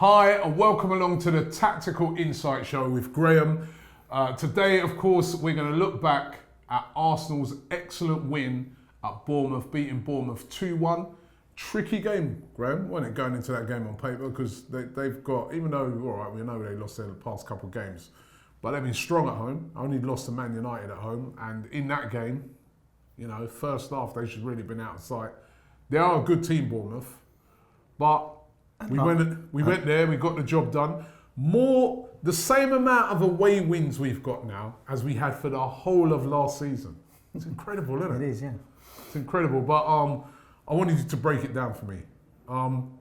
Hi and welcome along to the Tactical Insight Show with Graham. Today, of course, we're going to look back at Arsenal's excellent win at Bournemouth, beating Bournemouth 2-1. Tricky game, Graham, wasn't it, going into that game on paper, because they've got, even though, all right, we know they lost their past couple of games, but they've been strong at home. Only lost to Man United at home, and in that game, you know, first half they should really have been out of sight. They are a good team, Bournemouth, but we went there, we got the job done. The same amount of away wins we've got now as we had for the whole of last season. It's incredible, isn't it? It is, yeah. It's incredible, but I wanted you to break it down for me.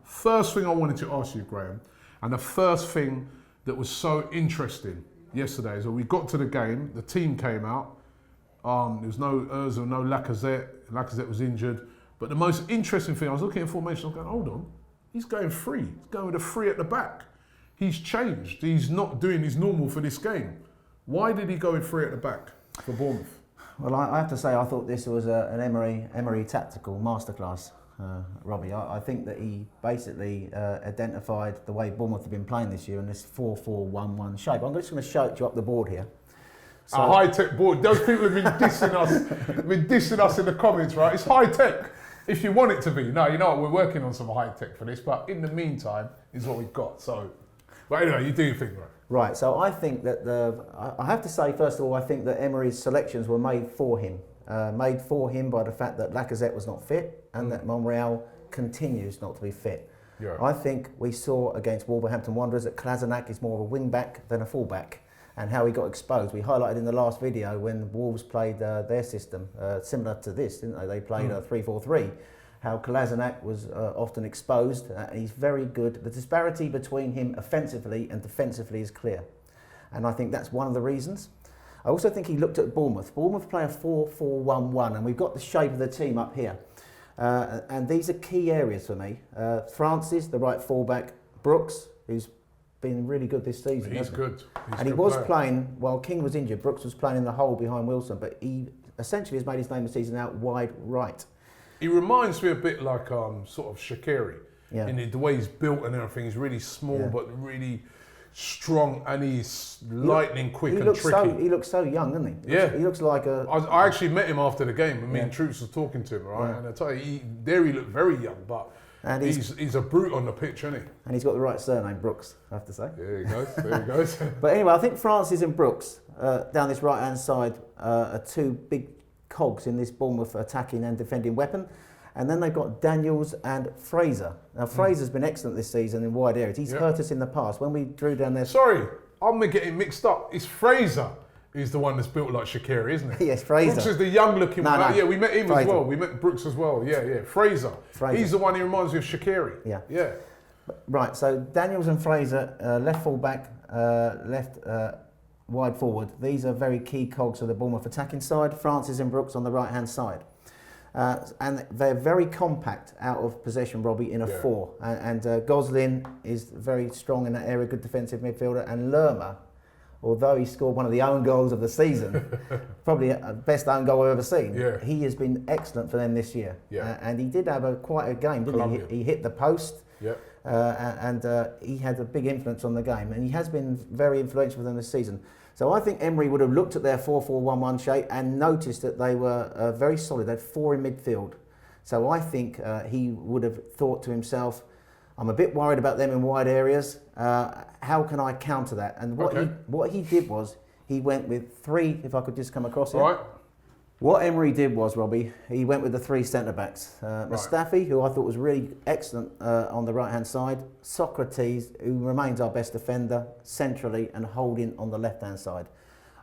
First thing I wanted to ask you, Graham, and the first thing that was so interesting yesterday is when we got to the game, the team came out, there was no Ozil, no Lacazette was injured, but the most interesting thing, I was looking at formation, I was going, hold on, he's going free. He's going with a free at the back. He's changed. He's not doing his normal for this game. Why did he go with free at the back for Bournemouth? Well, I have to say, I thought this was an Emery tactical masterclass, Robbie. I think that he basically identified the way Bournemouth have been playing this year in this 4-4-1-1 shape. I'm just going to show you up the board here. So, a high-tech board. Those people have been dissing us in the comments, right? It's high-tech. If you want it to be. No, you know what, we're working on some high-tech for this, but in the meantime, is what we've got. So, but anyway, you do your thing, right? Right, so I think that I have to say, first of all, I think that Emery's selections were made for him. Made for him by the fact that Lacazette was not fit and that Monreal continues not to be fit. Yeah. I think we saw against Wolverhampton Wanderers that Kolasinac is more of a wing-back than a full-back, and how he got exposed. We highlighted in the last video when Wolves played their system, similar to this, didn't they? They played a 3-4-3. How Kolasinac was often exposed, and he's very good. The disparity between him offensively and defensively is clear. And I think that's one of the reasons. I also think he looked at Bournemouth. Bournemouth play a 4-4-1-1, and we've got the shape of the team up here. And these are key areas for me. Francis, the right fullback, Brooks, who's been really good this season. He's good. And he was playing, while King was injured, Brooks was playing in the hole behind Wilson, but he essentially has made his name this season out wide right. He reminds me a bit like sort of Shaqiri, in the way he's built and everything. He's really small but really strong, and he's lightning quick and tricky. He looks so young, doesn't he? He looks like a... I actually met him after the game, and me and Troops was talking to him, right? Yeah. And I tell you, he looked very young, but and he's a brute on the pitch, isn't he? And he's got the right surname, Brooks, I have to say. There he goes, there he goes. But anyway, I think Francis and Brooks, down this right-hand side, are two big cogs in this Bournemouth attacking and defending weapon. And then they've got Daniels and Fraser. Now, Fraser's been excellent this season in wide areas. He's hurt us in the past. When we drew down their... Sorry, I'm getting mixed up. It's Fraser who's the one that's built like Shaqiri, isn't he? Yes, Fraser. Brooks is the young-looking one. No. Yeah, we met him as well. We met Brooks as well. Yeah. Fraser. He's the one who reminds me of Shaqiri. Yeah. Right, so Daniels and Fraser, left full-back, left wide forward. These are very key cogs of the Bournemouth attacking side. Francis and Brooks on the right-hand side. And they're very compact out of possession, Robbie, in a four. And Goslin is very strong in that area, good defensive midfielder. And Lerma, although he scored one of the own goals of the season, probably the best own goal I've ever seen, he has been excellent for them this year. And he did have quite a game, didn't he? He hit the post. And he had a big influence on the game. And he has been very influential for them this season. So I think Emery would have looked at their 4-4-1-1 shape and noticed that they were very solid. They had four in midfield. So I think he would have thought to himself, I'm a bit worried about them in wide areas. How can I counter that? And what he did was, he went with three, if I could just come across it. Right. What Emery did was, Robbie, he went with the three centre-backs. Mustafi, who I thought was really excellent on the right-hand side. Socrates, who remains our best defender, centrally, and Holding on the left-hand side.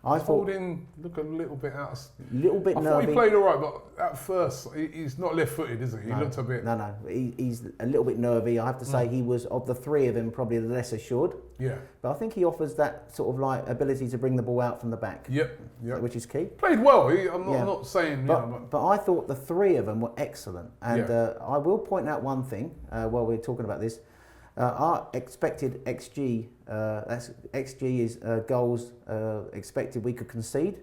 Holding look a little bit out. Little bit nervy. I thought he played all right, but at first, he's not left-footed, is he? He looked a bit... No. He's a little bit nervy. I have to say he was, of the three of them, probably the less assured. Yeah. But I think he offers that sort of like ability to bring the ball out from the back. Yep. Which is key. Played well. I'm not saying... But I thought the three of them were excellent. And I will point out one thing while we're talking about this. Our expected XG, XG is goals expected we could concede,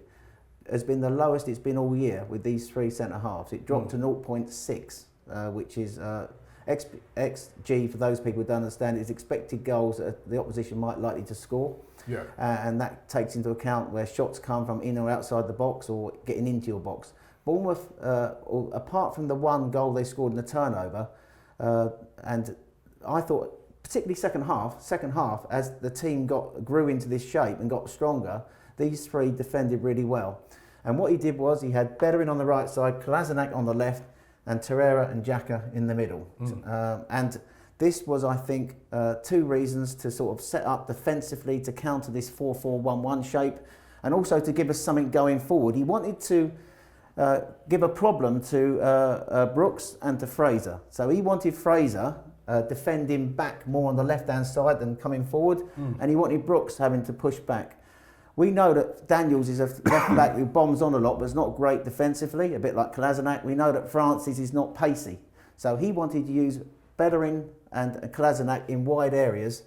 has been the lowest it's been all year with these three centre halves. It dropped to 0.6, which is XG, for those people who don't understand, is expected goals that the opposition might likely to score. Yeah. And that takes into account where shots come from in or outside the box or getting into your box. Bournemouth, apart from the one goal they scored in the turnover, and I thought, particularly second half, as the team grew into this shape and got stronger, these three defended really well. And what he did was he had Bellerin on the right side, Kolasinac on the left, and Torreira and Xhaka in the middle. And this was, I think, two reasons to sort of set up defensively to counter this 4-4-1-1 shape, and also to give us something going forward. He wanted to give a problem to Brooks and to Fraser. So he wanted Fraser defending back more on the left-hand side than coming forward, and he wanted Brooks having to push back. We know that Daniels is a left-back who bombs on a lot, but is not great defensively, a bit like Kolasinac. We know that Francis is not pacey. So he wanted to use Bellerin and Kolasinac in wide areas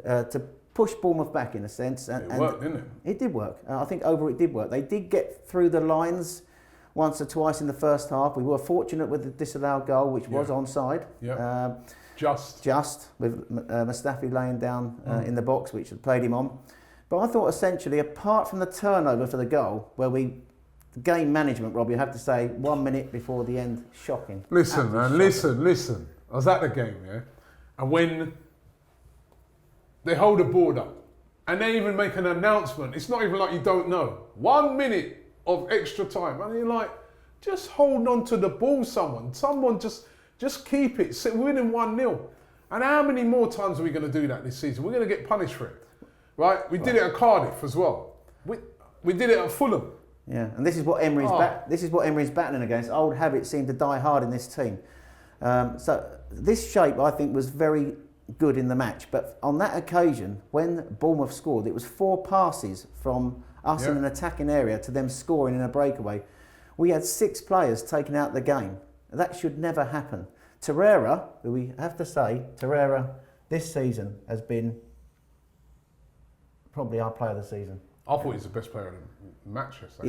to push Bournemouth back, in a sense. And it worked, didn't it? It did work. I think overall it did work. They did get through the lines once or twice in the first half. We were fortunate with the disallowed goal, which was onside. Yeah. Just with Mustafi laying down in the box, which had played him on. But I thought essentially, apart from the turnover for the goal, where game management, Rob, you have to say 1 minute before the end, shocking. Listen, man, listen. I was at the game, yeah, and when they hold the board up and they even make an announcement, it's not even like you don't know. 1 minute of extra time, and you're like, just hold on to the ball, someone just keep it. We're winning 1-0. And how many more times are we going to do that this season? We're going to get punished for it, right? We did it at Cardiff as well. We did it at Fulham. Yeah, and this is what Emery's battling against. Old habits seem to die hard in this team. So this shape, I think, was very good in the match. But on that occasion, when Bournemouth scored, it was 4 passes from us in an attacking area to them scoring in a breakaway. We had 6 players taken out of the game. That should never happen. Torreira, who we have to say, this season has been probably our player of the season. I thought he was the best player in the match yesterday.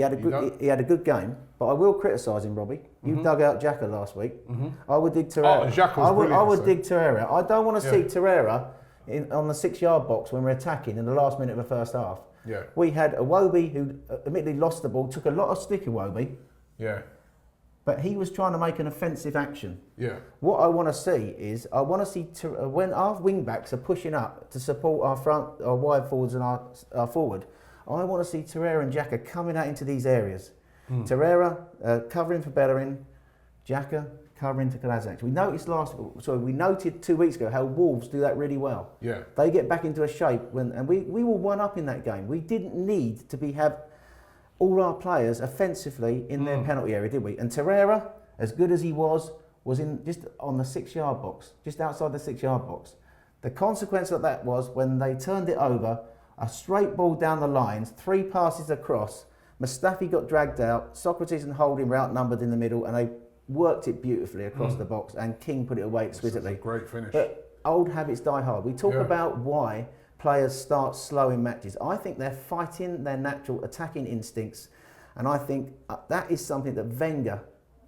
He had a good game, but I will criticise him, Robbie. You dug out Xhaka last week. I would dig Torreira. I would dig Torreira. I don't want to see Torreira on the 6-yard box when we're attacking in the last minute of the first half. Yeah. We had Iwobi, who admittedly lost the ball, took a lot of stick, Iwobi. Yeah. But he was trying to make an offensive action. Yeah. What I want to see is, when our wing backs are pushing up to support our wide forwards and our forward, I want to see Torreira and Xhaka coming out into these areas. Torreira covering for Bellerin, Xhaka covering to Kolasinac. We noted 2 weeks ago how Wolves do that really well. Yeah. They get back into a shape and we were 1-up in that game. We didn't need to have all our players offensively in their penalty area, did we? And Torreira, as good as he was in just on the 6-yard box, just outside the 6-yard box. The consequence of that was when they turned it over, a straight ball down the lines, 3 passes across, Mustafi got dragged out, Socrates and Holding were outnumbered in the middle, and they worked it beautifully across the box, and King put it away exquisitely. That's a great finish. But old habits die hard. We talk about why players start slow in matches. I think they're fighting their natural attacking instincts, and I think that is something that Wenger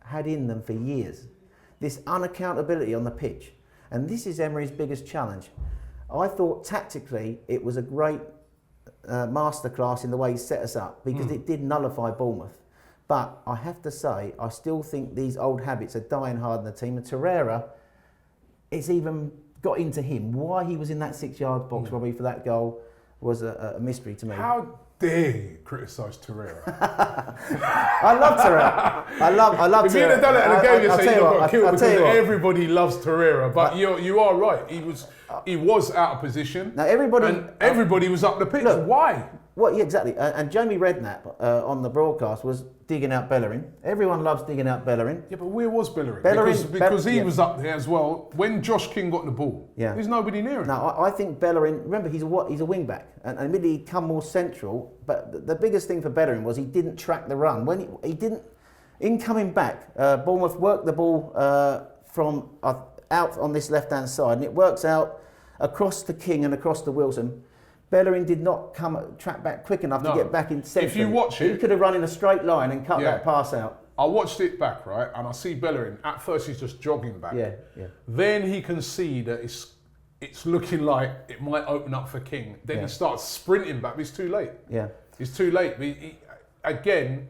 had in them for years. This unaccountability on the pitch, and this is Emery's biggest challenge. I thought tactically it was a great masterclass in the way he set us up, because it did nullify Bournemouth. But I have to say, I still think these old habits are dying hard in the team, and Torreira, it's even got into him. Why he was in that 6-yard box, Robbie, for that goal was a mystery to me. How dare you criticise Torreira? I love Torreira. I love Torreira. If you'd have done it in the game, you'd say you got killed, because everybody loves Torreira. But you are right. He was out of position. Now everybody was up the pitch. Look, why? Well, yeah, exactly. And Jamie Redknapp on the broadcast was digging out Bellerin. Everyone loves digging out Bellerin. Yeah, but where was Bellerin? Because he was up there as well. When Josh King got the ball, there's nobody near him. Now, I think Bellerin, remember, he's a wing back. And admittedly, he'd come more central. But the biggest thing for Bellerin was he didn't track the run. When he didn't, in coming back, Bournemouth worked the ball from out on this left-hand side. And it works out across to King and across to Wilson. Bellerin did not track back quick enough to get back in centre. If you watch it, he could have run in a straight line and cut that pass out. I watched it back, right, and I see Bellerin. At first, he's just jogging back. Yeah, yeah. Then he can see that it's looking like it might open up for King. Then he starts sprinting back, but it's too late. Yeah. It's too late. Again,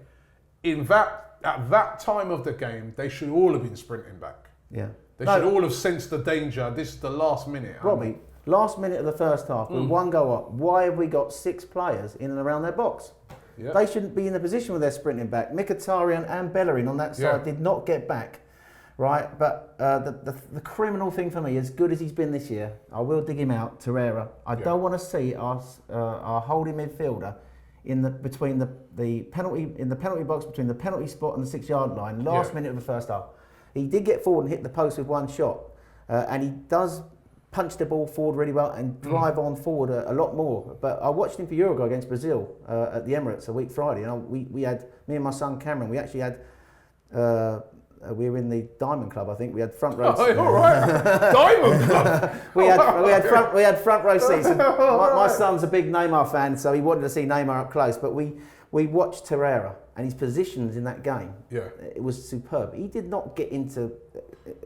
at that time of the game, they should all have been sprinting back. Yeah. They should all have sensed the danger. This is the last minute. Robbie, last minute of the first half, with one goal up, why have we got 6 players in and around their box? Yeah. They shouldn't be in the position where they're sprinting back. Mkhitaryan and Bellerin on that side did not get back, right? But the criminal thing for me, as good as he's been this year, I will dig him out, Torreira. I don't want to see our holding midfielder in the penalty box between the penalty spot and the 6-yard line, last minute of the first half. He did get forward and hit the post with one shot, and he does punch the ball forward really well and drive on forward a lot more. But I watched him for Uruguay against Brazil at the Emirates a week Friday. And we had, me and my son Cameron, we actually had, we were in the Diamond Club, I think. We had front row. Oh, all right. Diamond Club. we had front row seats. My son's a big Neymar fan, so he wanted to see Neymar up close. But we watched Torreira and his positions in that game. Yeah, it was superb. He did not get into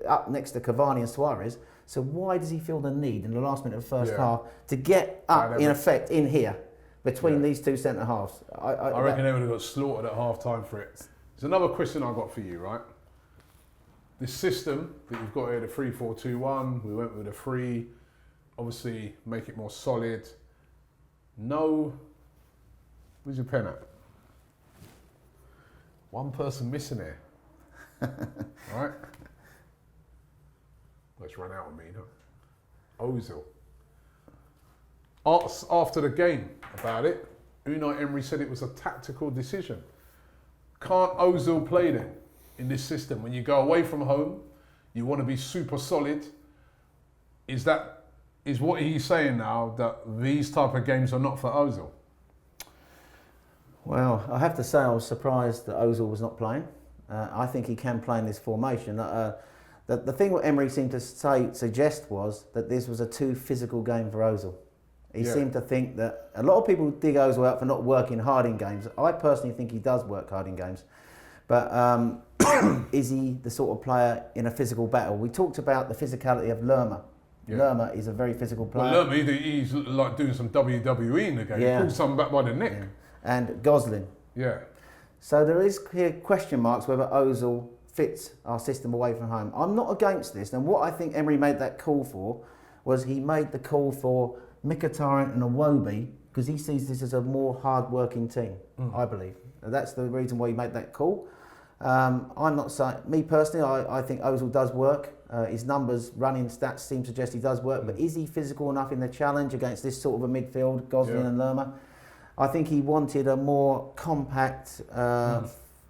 up next to Cavani and Suarez. So why does he feel the need in the last minute of the first half to get up, in effect, in here between these two centre halves? I reckon they would have got slaughtered at half time for it. There's another question I've got for you, right? This system that you've got here, the 3-4-2-1, we went with a 3, obviously make it more solid. No, where's your pen at? One person missing here, right? Let's run out of me, no? Ozil. Asked after the game about it, Unai Emery said it was a tactical decision. Can't Ozil play then in this system? When you go away from home, you want to be super solid. Is what he's saying now that these type of games are not for Ozil? Well, I have to say I was surprised that Ozil was not playing. I think he can play in this formation. The thing what Emery seemed to suggest was that this was a too physical game for Ozil. He seemed to think that a lot of people dig Ozil out for not working hard in games. I personally think he does work hard in games. But is he the sort of player in a physical battle? We talked about the physicality of Lerma. Yeah. Lerma is a very physical player. Well, Lerma, he's like doing some WWE in the game. He pulled someone back by the neck. Yeah. And Goslin. Yeah. So there is here question marks whether Ozil fits our system away from home. I'm not against this, and what I think Emery made that call for was he made the call for Mkhitaryan and Iwobi because he sees this as a more hard-working team, I believe. That's the reason why he made that call. I'm not saying, me personally, I think Ozil does work. His numbers, running stats seem to suggest he does work, but is he physical enough in the challenge against this sort of a midfield, Goslin and Lerma? I think he wanted a more compact,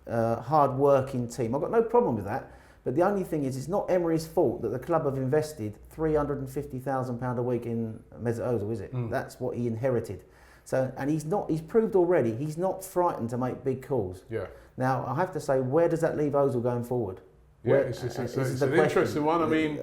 hard-working team. I've got no problem with that. But the only thing is, it's not Emery's fault that the club have invested £350,000 a week in Mesut Ozil, is it? That's what he inherited. So, and he's proved already, he's not frightened to make big calls. Yeah. Now, I have to say, where does that leave Ozil going forward? It's an interesting one. I mean,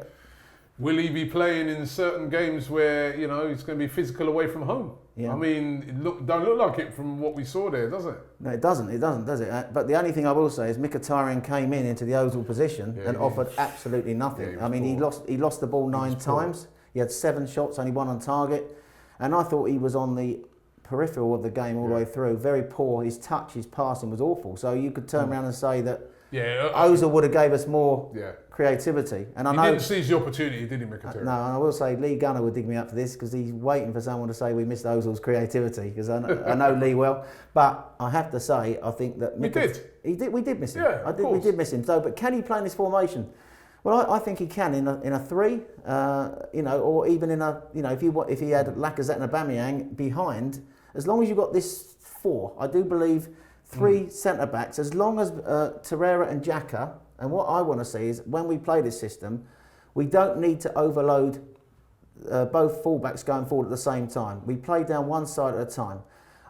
will he be playing in certain games where, you know, it's going to be physical away from home? Yeah. I mean, don't look like it from what we saw there, does it? No, it doesn't, does it? But the only thing I will say is Mkhitaryan came into the Ozil position and offered absolutely nothing. I mean, he lost the ball 9 times. He had 7 shots, only 1 on target. And I thought he was on the peripheral of the game all the way through. Very poor. His touch, his passing was awful. So you could turn around and say that Ozil would have gave us more creativity. And I know he didn't seize the opportunity, did he, Mkhitaryan? No, and I will say Lee Gunner would dig me up for this because he's waiting for someone to say we missed Ozil's creativity because I know Lee well. But I have to say, I think that we did miss him. Yeah, we did miss him. So, but can he play in this formation? Well, I think he can in a 3, you know, or even in a, you know, if he had Lacazette and Aubameyang behind, as long as you've got this 4, I do believe 3 centre backs, as long as Torreira and Xhaka. And what I want to see is when we play this system, we don't need to overload both fullbacks going forward at the same time. We play down one side at a time.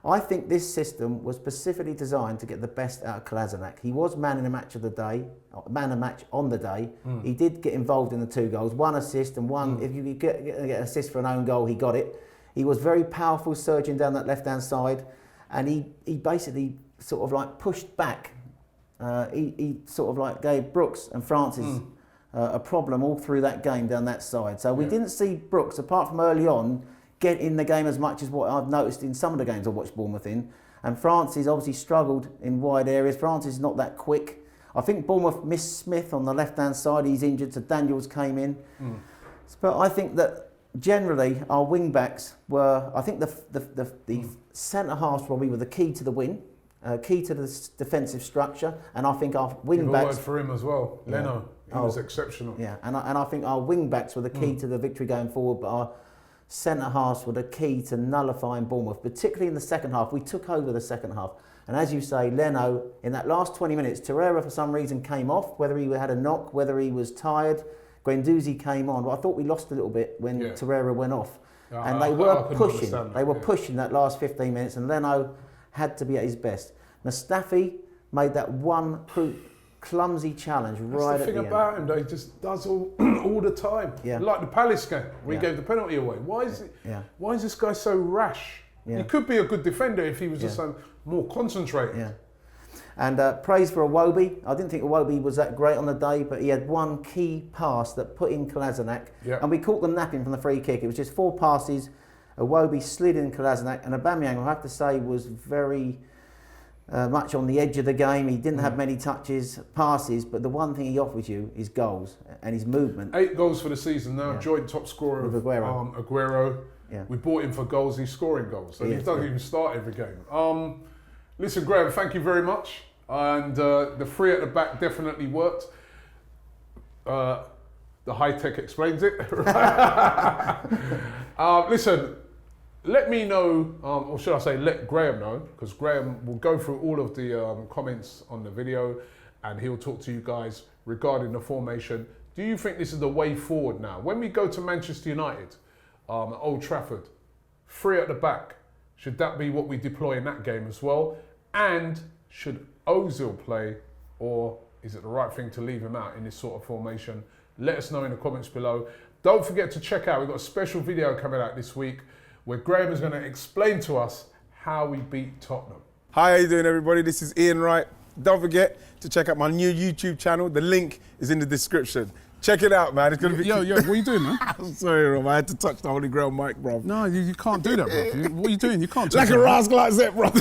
I think this system was specifically designed to get the best out of Kolasinac. He was man of the match on the day. He did get involved in the 2 goals, 1 assist and 1. If you get an assist for an own goal, he got it. He was very powerful surging down that left-hand side, and he basically sort of like pushed back he sort of like gave Brooks and Francis a problem all through that game down that side. So we didn't see Brooks, apart from early on, get in the game as much as what I've noticed in some of the games I've watched Bournemouth in. And Francis obviously struggled in wide areas. Francis is not that quick. I think Bournemouth missed Smith on the left-hand side. He's injured, so Daniels came in. But I think that generally our wing-backs were, I think the centre-halves probably were the key to the win, key to the defensive structure, and I think our wing-backs... Give a word for him as well, Leno. He was exceptional. Yeah, and I think our wing-backs were the key to the victory going forward, but our centre-halves were the key to nullifying Bournemouth, particularly in the second half. We took over the second half. And as you say, Leno, in that last 20 minutes, Torreira for some reason came off, whether he had a knock, whether he was tired. Guendouzi came on, but I thought we lost a little bit when Torreira went off. And they were pushing. They were pushing that last 15 minutes, and Leno had to be at his best. Mustafi made that one clumsy challenge right at the end. That's the thing about him, though. He just does all the time. Yeah. Like the Palace game, where he gave the penalty away. Why is this guy so rash? Yeah. He could be a good defender if he was just more concentrated. Yeah. And praise for Iwobi. I didn't think Iwobi was that great on the day, but he had one key pass that put in Kolasinac. And we caught them napping from the free kick. It was just 4 passes. Iwobi slid in Kolasinac, and Aubameyang, I have to say, was very much on the edge of the game. He didn't have many passes, but the one thing he offers you is goals and his movement. 8 goals for the season now, joint top scorer with of Aguero. Yeah. We bought him for goals, he's scoring goals. So he doesn't even start every game. Listen, Graham, thank you very much. And the 3 at the back definitely worked. The high tech explains it. Listen, let me know, or should I say let Graham know, because Graham will go through all of the comments on the video and he'll talk to you guys regarding the formation. Do you think this is the way forward now? When we go to Manchester United, at Old Trafford, 3 at the back, should that be what we deploy in that game as well? And should Ozil play, or is it the right thing to leave him out in this sort of formation? Let us know in the comments below. Don't forget to check out, we've got a special video coming out this week where Graham is going to explain to us how we beat Tottenham. Hi, how you doing, everybody? This is Ian Wright. Don't forget to check out my new YouTube channel. The link is in the description. Check it out, man. It's gonna be. Yo, what are you doing, man? I'm sorry, Rob. I had to touch the Holy Grail mic, bro. No, you can't do that, bro. What are you doing? You can't do like that. A rascal like that, bro.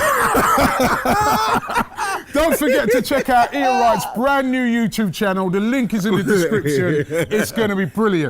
Don't forget to check out Ian Wright's brand new YouTube channel. The link is in the description. It's going to be brilliant.